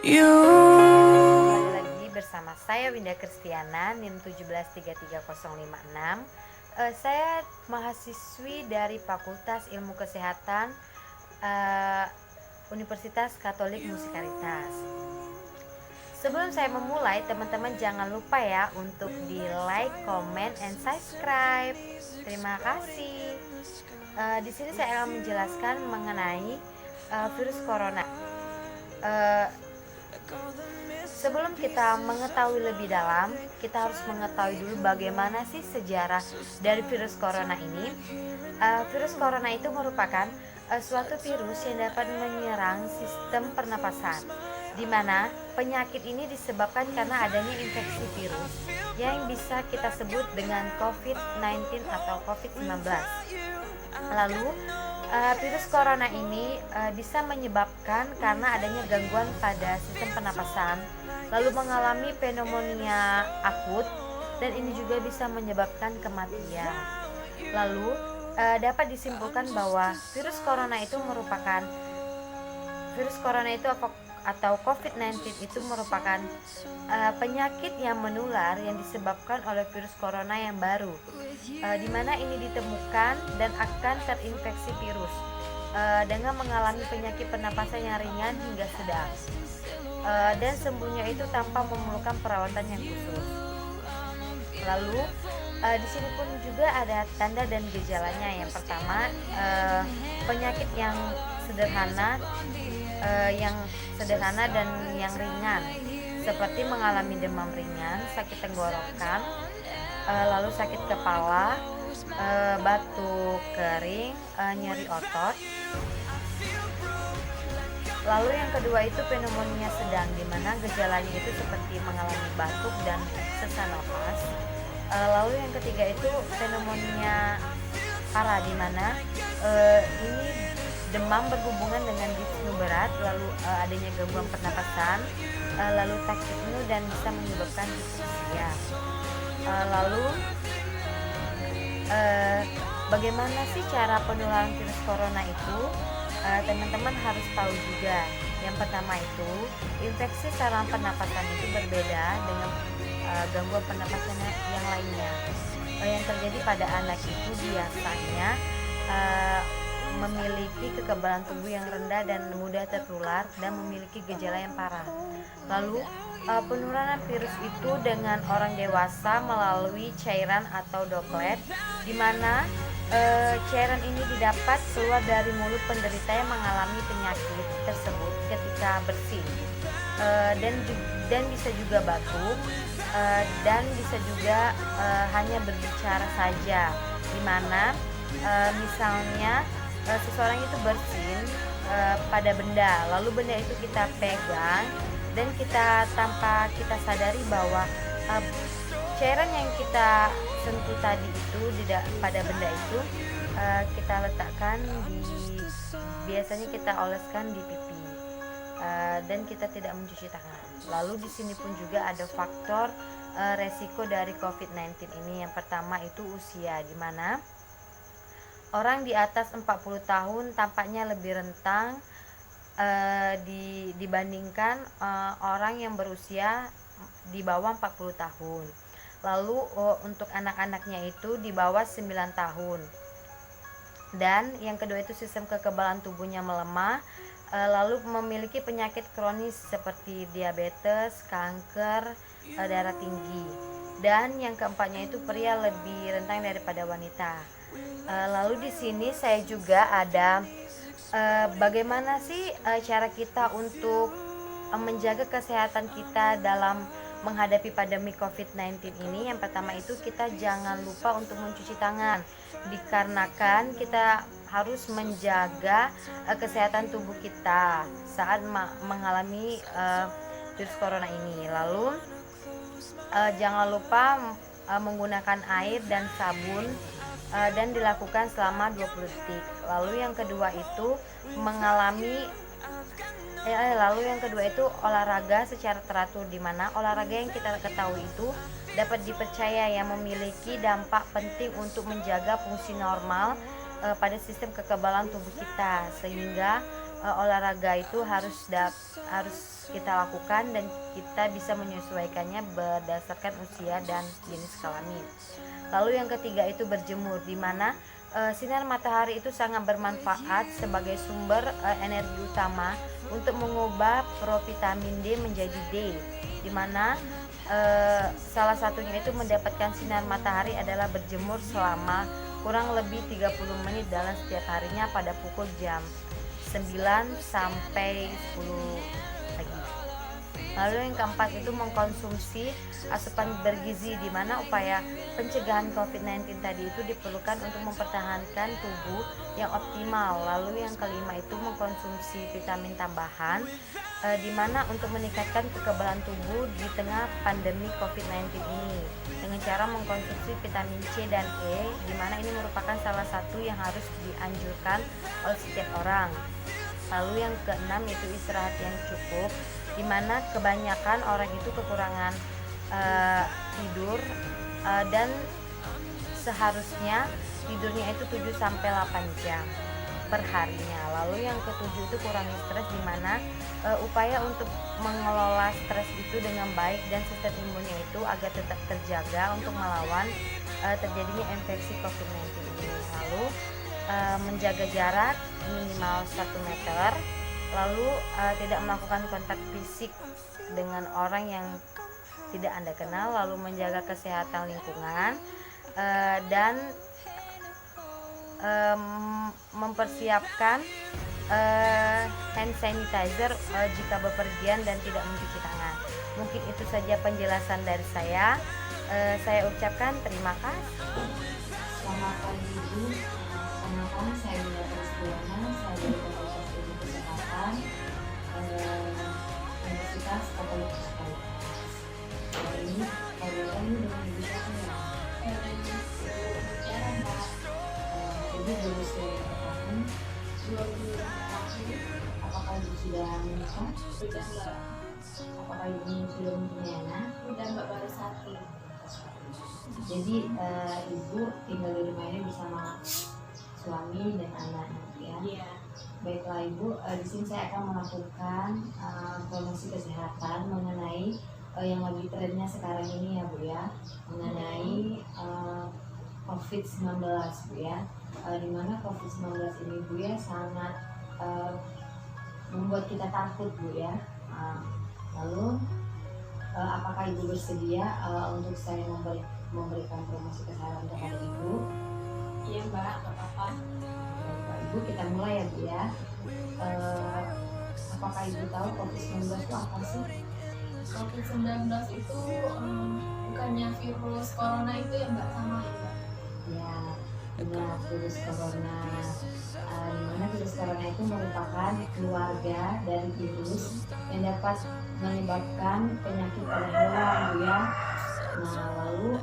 Kembali lagi bersama saya Winda Kristiana, NIM 1733056. Saya mahasiswi dari Fakultas Ilmu Kesehatan Universitas Katolik Musikaritas. Sebelum saya memulai, teman-teman jangan lupa ya untuk di like, comment, and subscribe. Terima kasih. Di sini saya akan menjelaskan mengenai virus corona. Sebelum kita mengetahui lebih dalam, kita harus mengetahui dulu bagaimana sih sejarah dari virus corona ini. Virus corona itu merupakan suatu virus yang dapat menyerang sistem pernapasan, di mana penyakit ini disebabkan karena adanya infeksi virus yang bisa kita sebut dengan COVID-19 atau COVID-19. Lalu virus corona ini bisa menyebabkan karena adanya gangguan pada sistem pernapasan, lalu mengalami pneumonia akut, dan ini juga bisa menyebabkan kematian. Lalu dapat disimpulkan bahwa virus corona itu atau COVID-19 itu merupakan penyakit yang menular yang disebabkan oleh virus corona yang baru, di mana ini ditemukan dan akan terinfeksi virus dengan mengalami penyakit pernapasan yang ringan hingga sedang, dan sembuhnya itu tanpa memerlukan perawatan yang khusus. Lalu di sini pun juga ada tanda dan gejalanya. Yang pertama, penyakit yang sederhana dan yang ringan, seperti mengalami demam ringan, sakit tenggorokan, lalu sakit kepala, batuk kering, nyeri otot. Lalu yang kedua itu pneumonia sedang, di mana gejalanya itu seperti mengalami batuk dan sesak napas. Lalu yang ketiga itu pneumonia parah, di mana ini demam berhubungan dengan dispneu berat, lalu adanya gangguan pernapasan, lalu takipnu dan bisa menyebabkan dispepsia. Lalu bagaimana sih cara penularan virus corona itu? Teman-teman harus tahu juga. Yang pertama itu, infeksi saluran pernapasan itu berbeda dengan gangguan pernapasan yang lainnya. Yang terjadi pada anak itu biasanya memiliki kekebalan tubuh yang rendah dan mudah tertular dan memiliki gejala yang parah. Lalu penularan virus itu dengan orang dewasa melalui cairan atau droplet, di mana cairan ini didapat keluar dari mulut penderita yang mengalami penyakit tersebut ketika bersin, dan bisa juga batuk, dan bisa juga hanya berbicara saja, di mana misalnya seseorang itu bersin pada benda, lalu benda itu kita pegang dan kita tanpa kita sadari bahwa cairan yang kita sentuh tadi itu pada benda itu kita letakkan biasanya kita oleskan di pipi, dan kita tidak mencuci tangan. Lalu di sini pun juga ada faktor resiko dari COVID-19 ini. Yang pertama itu usia, di mana orang di atas 40 tahun tampaknya lebih rentan dibandingkan orang yang berusia di bawah 40 tahun. Lalu untuk anak-anaknya itu di bawah 9 tahun. Dan yang kedua itu sistem kekebalan tubuhnya melemah, lalu memiliki penyakit kronis seperti diabetes, kanker, darah tinggi. Dan yang keempatnya itu pria lebih rentan daripada wanita. Lalu di sini saya juga ada bagaimana sih cara kita untuk menjaga kesehatan kita dalam menghadapi pandemi COVID-19 ini. Yang pertama itu kita jangan lupa untuk mencuci tangan, dikarenakan kita harus menjaga kesehatan tubuh kita saat mengalami virus corona ini. Lalu jangan lupa menggunakan air dan sabun, dan dilakukan selama 20 detik. Lalu yang kedua itu olahraga secara teratur, di mana olahraga yang kita ketahui itu dapat dipercaya yang memiliki dampak penting untuk menjaga fungsi normal pada sistem kekebalan tubuh kita, sehingga olahraga itu harus kita lakukan dan kita bisa menyesuaikannya berdasarkan usia dan jenis kelamin. Lalu yang ketiga itu berjemur, di mana sinar matahari itu sangat bermanfaat sebagai sumber energi utama untuk mengubah provitamin D menjadi D, di mana salah satunya itu mendapatkan sinar matahari adalah berjemur selama kurang lebih 30 menit dalam setiap harinya pada pukul jam 9 sampai 10 pagi. Lalu yang keempat itu mengkonsumsi asupan bergizi, di mana upaya pencegahan COVID-19 tadi itu diperlukan untuk mempertahankan tubuh yang optimal. Lalu yang kelima itu mengkonsumsi vitamin tambahan, di mana untuk meningkatkan kekebalan tubuh di tengah pandemi COVID-19 ini dengan cara mengkonsumsi vitamin C dan E, di mana ini merupakan salah satu yang harus dianjurkan oleh setiap orang. Lalu yang keenam itu istirahat yang cukup, di mana kebanyakan orang itu kekurangan tidur dan seharusnya tidurnya itu 7 sampai 8 jam per harinya. Lalu yang ketujuh itu kurangi stres, di mana upaya untuk mengelola stres itu dengan baik dan sistem imunnya itu agar tetap terjaga untuk melawan terjadinya infeksi COVID-19 ini. Lalu menjaga jarak minimal 1 meter, lalu tidak melakukan kontak fisik dengan orang yang tidak Anda kenal, lalu menjaga kesehatan lingkungan dan mempersiapkan hand sanitizer jika bepergian dan tidak mencuci tangan. Mungkin itu saja penjelasan dari saya. Saya ucapkan terima kasih. Selamat pagi Ibu. Perkenalkan, saya Bunda Prisciana, saya dari Fakultas Ilmu Kesehatan Universitas Katolik Sekaligus. Hari ini ngobrol dengan Ibu siapa ya? Bicara Mbak. Ibu berusia berapa tahun? 20 tahun. Apakah Ibu sudah menikah? Sudah Mbak. Apakah Ibu sudah mempunyai anak? Sudah Mbak, baru 1. Jadi Ibu tinggal di rumah ini bersama suami dan anak ya. Iya. Baiklah Ibu, di sini saya akan melakukan promosi kesehatan mengenai yang lagi trennya sekarang ini ya Bu ya, mengenai COVID-19 Bu ya, dimana COVID-19 ini Bu ya sangat membuat kita takut Bu ya. Lalu apakah Ibu bersedia untuk saya memberikan promosi kesehatan kepada Ibu? Iya Mbak, nggak apa-apa. Baiklah Ibu, kita mulai ya Bu ya. Apakah Ibu tahu COVID-19 itu apa sih? COVID-19 itu bukannya virus corona itu ya Mbak, sama ya Mbak? Ya, benar, virus corona. Dimana virus corona itu merupakan keluarga dari virus yang dapat menyebabkan penyakit pada hewan Bu ya. Nah lalu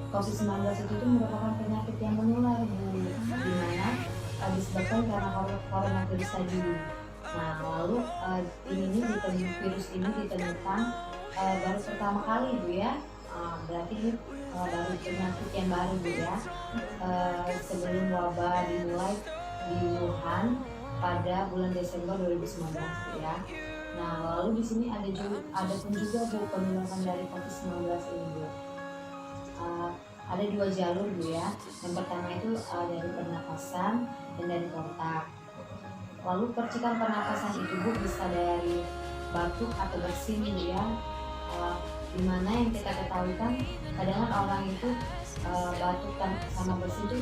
COVID-19 itu merupakan penyakit yang menular Bu, dimana disebabkan karena coronavirus tadi. Nah lalu virus ini ditemukan baru pertama kali Bu ya. Berarti ini baru penyakit yang baru Bu ya, sebelum wabah dimulai di Wuhan pada bulan Desember 2019 Bu ya. Nah lalu di sini ada pun juga Bu penularan dari COVID-19 ini Bu. Ada 2 jalur Bu ya. Yang pertama itu dari pernapasan dan dari kontak. Lalu percikan pernapasan itu Bu bisa dari batuk atau bersin Bu ya. Dimana yang kita ketahui kan kadang orang itu batuk sama bersin itu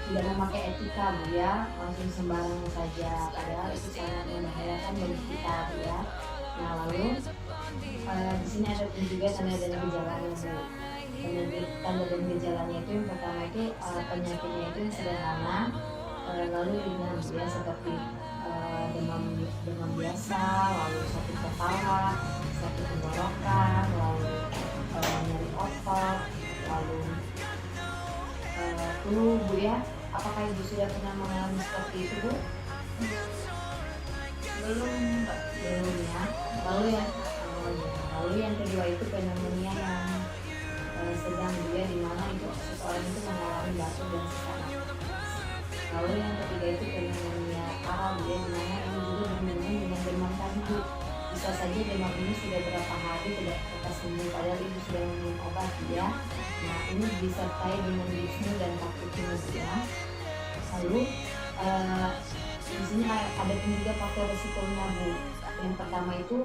tidak memakai etika Bu ya, langsung sembarangan saja, padahal itu sangat membahayakan bagi kita Bu ya. Nah lalu di sini ada pun juga tanda dan gejalanya Bu. Tanda dan gejalanya itu yang pertama itu penyakitnya itu sederhana, lalu ringan Bu ya, seperti demam biasa, lalu sakit kepala, sakit tenggorokan, lalu nyeri otot, lalu flu Bu ya. Apakah Ibu sudah pernah mengalami seperti itu Bu? Belum Mbak. Belum ya. Lalu yang kedua itu pneumonia yang sedang Bu ya, di mana itu seseorang itu mengalami batuk dan sesak Lalu yang ketiga itu pneumonia parah Bu ya, dimana ini juga berhubungan dengan demam tadi Bu. Bisa saja demam ini sudah berapa hari tidak sembuh padahal ibu sudah minum obat ya. Nah ini disertai dengan disnu dan takut Bu ya. Lalu di sini ada pun juga faktor resikonya Bu. Yang pertama itu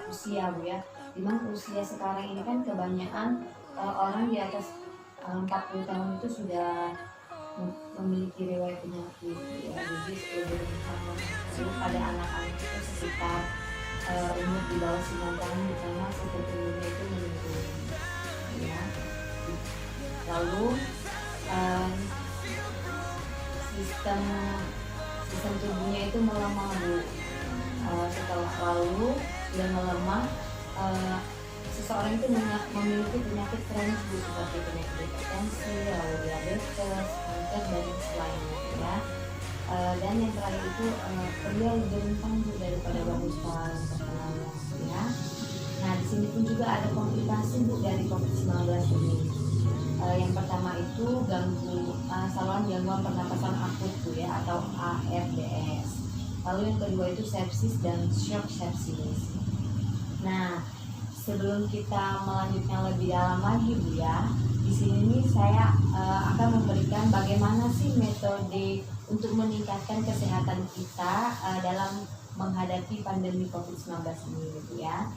usia Bu ya. Dimana usia sekarang ini kan kebanyakan orang di atas 40 tahun itu sudah memiliki riwayat penyakit ya. Jadi lebih rentan. Lalu pada anak-anak itu sekitar umur di bawah 9 tahun di mana seperti itu menurun ya. Lalu sistem tubuhnya itu melemah Bu. Setelah lalu sudah melemah, seseorang itu memiliki penyakit kronis Bu, seperti penyakit hipertensi, lalu diabetes, kanker dan lainnya ya. Dan yang terakhir itu pria lebih rentan Bu daripada wanita yang terkena ya. Nah di sini pun juga ada komplikasi Bu dari COVID-19 ini. Yang pertama itu saluran gangguan pernapasan akut Bu ya, atau ARDS. Lalu yang kedua itu sepsis dan shock sepsis. Nah sebelum kita melanjutkan lebih dalam lagi Bu ya, di sini nih saya akan memberikan bagaimana sih metode untuk meningkatkan kesehatan kita dalam menghadapi pandemi COVID-19 ini Bu ya.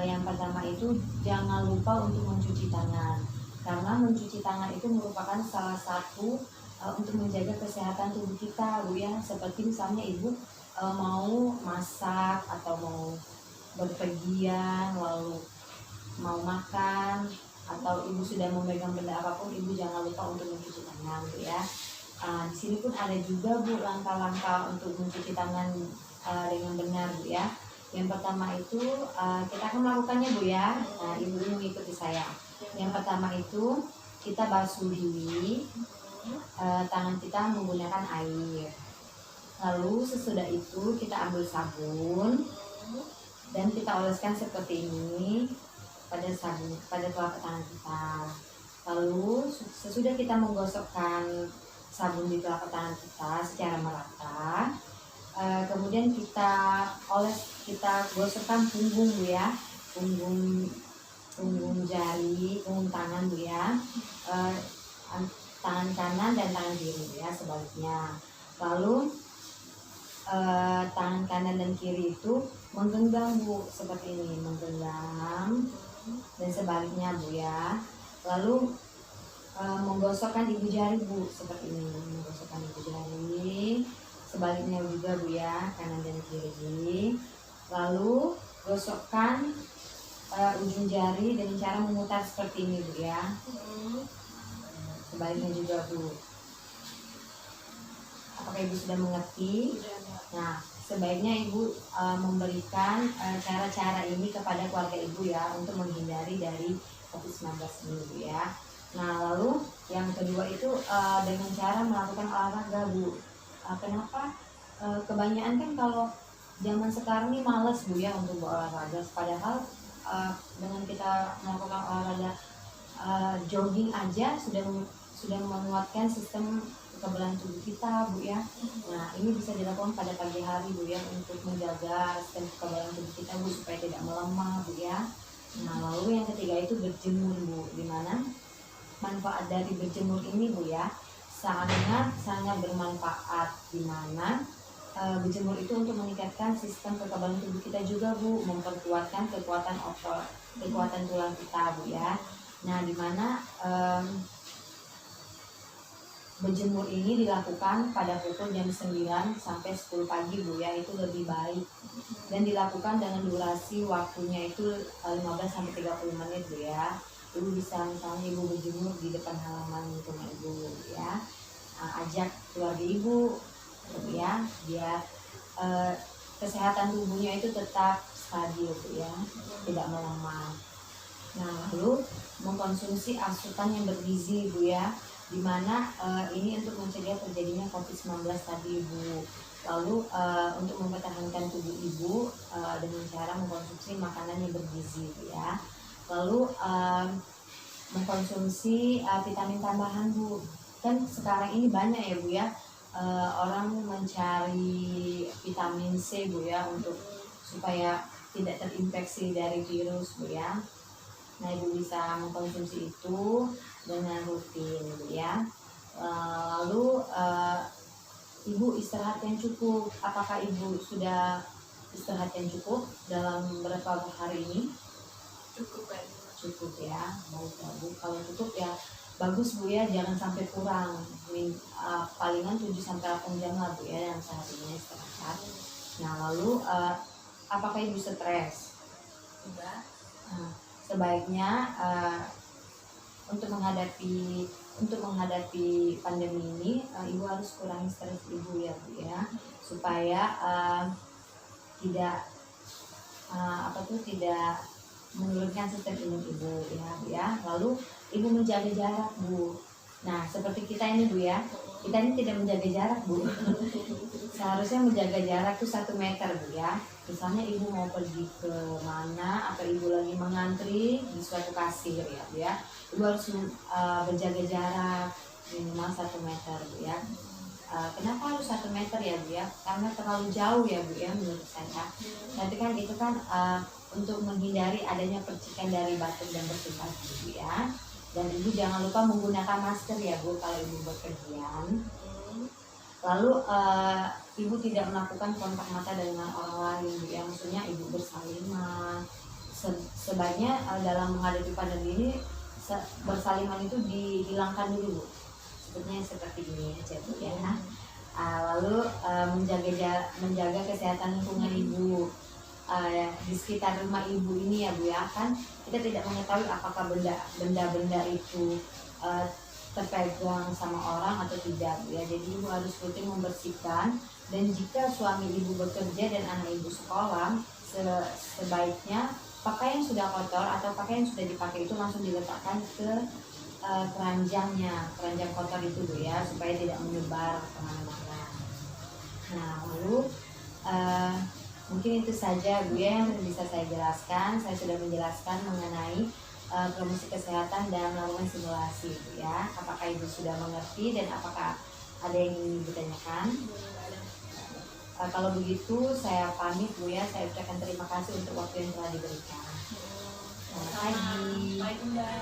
Yang pertama itu jangan lupa untuk mencuci tangan, karena mencuci tangan itu merupakan salah satu untuk menjaga kesehatan tubuh kita Bu ya. Seperti misalnya ibu mau masak atau mau berpergian, lalu mau makan, atau ibu sudah memegang benda apapun, ibu jangan lupa untuk mencuci tangan Bu ya. Di sini pun ada juga Bu langkah-langkah untuk mencuci tangan dengan benar Bu ya. Yang pertama itu kita akan melakukannya Bu ya. Nah ibu mengikuti saya. Yang pertama itu kita basuhi tangan kita menggunakan air. Lalu sesudah itu kita ambil sabun dan kita oleskan seperti ini pada telapak tangan kita. Lalu sesudah kita menggosokkan sabun di telapak tangan kita secara merata, kemudian kita gosokkan punggung Bu ya, punggung jari, punggung tangan Bu ya, tangan kanan dan tangan kiri Bu ya, sebaliknya. Lalu tangan kanan dan kiri itu menggenggam Bu, seperti ini, menggenggam dan sebaliknya Bu ya. Lalu menggosokkan ibu jari Bu, seperti ini, menggosokkan ibu jari, sebaliknya juga Bu ya, kanan dan kiri. Lalu gosokkan ujung jari dengan cara memutar seperti ini Bu ya, sebaliknya juga Bu. Apakah ibu sudah mengerti? Nah sebaiknya ibu memberikan cara-cara ini kepada keluarga ibu ya, untuk menghindari dari COVID-19 ini Bu ya. Nah lalu yang kedua itu dengan cara melakukan olahraga Bu. Kenapa? Kebanyakan kan kalau zaman sekarang ini males Bu ya untuk berolahraga, padahal dengan kita melakukan olahraga jogging aja sudah menguatkan sistem kekebalan tubuh kita Bu ya. Nah ini bisa dilakukan pada pagi hari Bu ya, untuk menjaga sistem kekebalan tubuh kita Bu supaya tidak melemah Bu ya. Nah lalu yang ketiga itu berjemur Bu, dimana manfaat dari berjemur ini Bu ya sangat bermanfaat, dimana berjemur itu untuk meningkatkan sistem kekebalan tubuh kita juga Bu, memperkuatkan kekuatan tulang kita Bu ya. Nah dimana berjemur ini dilakukan pada pukul jam 9 sampai 10 pagi Bu ya, itu lebih baik, dan dilakukan dengan durasi waktunya itu 15 sampai 30 menit Bu ya. Ibu bisa misalnya ibu berjemur di depan halaman rumah ibu ya, ajak keluarga ibu Bu ya, biar kesehatan tubuhnya itu tetap stabil Bu ya, tidak melemah. Nah lalu mengkonsumsi asupan yang bergizi Bu ya, dimana ini untuk mencegah terjadinya COVID-19 tadi Ibu. Lalu untuk mempertahankan tubuh Ibu dengan cara mengkonsumsi makanan yang bergizi Bu ya. Lalu mengkonsumsi vitamin tambahan Bu. Kan sekarang ini banyak ya Bu ya orang mencari vitamin C Bu ya, untuk supaya tidak terinfeksi dari virus Bu ya. Nah, Ibu bisa mengkonsumsi itu dengan rutin Bu ya. Lalu Ibu istirahat yang cukup. Apakah Ibu sudah istirahat yang cukup dalam beberapa hari ini? Cukup kan? Cukup ya, baik ya Bu. Kalau cukup ya bagus Bu ya, jangan sampai kurang. Palingan 7-8 jam lah Bu ya yang seharinya istirahat. Nah, lalu apakah Ibu stres? Enggak. Nah, sebaiknya untuk menghadapi pandemi ini, Ibu harus kurangi stres Ibu ya Bu ya, supaya tidak tidak menurunkan sistem imun Ibu ya Bu ya. Lalu Ibu menjaga jarak Bu. Nah, seperti kita ini Bu ya, kita ini tidak menjaga jarak Bu. Seharusnya menjaga jarak tuh 1 meter Bu ya. Misalnya Ibu mau pergi ke mana atau Ibu lagi mengantri di suatu kasir ya Bu ya, Ibu harus menjaga jarak minimal 1 meter Bu ya. Kenapa harus 1 meter ya Bu ya? Karena terlalu jauh ya Bu ya menurut saya. Nanti kan itu kan untuk menghindari adanya percikan dari batuk dan bersimbah Bu ya. Dan Ibu jangan lupa menggunakan masker ya Bu kalau Ibu bepergian. Lalu Ibu tidak melakukan kontak mata dengan orang lain Bu ya. Maksudnya Ibu bersaliman. Sebaiknya dalam menghadapi pandemi ini bersaliman itu dihilangkan dulu Bu. Sebetulnya seperti ini aja Bu ya. Lalu menjaga kesehatan lingkungan Ibu di sekitar rumah Ibu ini ya Bu ya. Kan kita tidak mengetahui apakah benda-benda itu terpegang sama orang atau tidak Bu ya. Jadi Ibu harus rutin membersihkan, dan jika suami Ibu bekerja dan anak Ibu sekolah, sebaiknya pakaian yang sudah kotor atau pakaian yang sudah dipakai itu langsung diletakkan ke keranjang kotor itu Bu ya, supaya tidak menyebar kemana-mana. Nah, lalu mungkin itu saja Bu ya yang bisa saya jelaskan. Saya sudah menjelaskan mengenai promosi kesehatan dan melakukan simulasi Bu ya. Apakah Ibu sudah mengerti dan apakah ada yang ingin Ibu tanyakan? Kalau begitu saya pamit Bu ya. Saya ucapkan terima kasih untuk waktu yang telah diberikan. Selamat pagi. Baik, Mbak.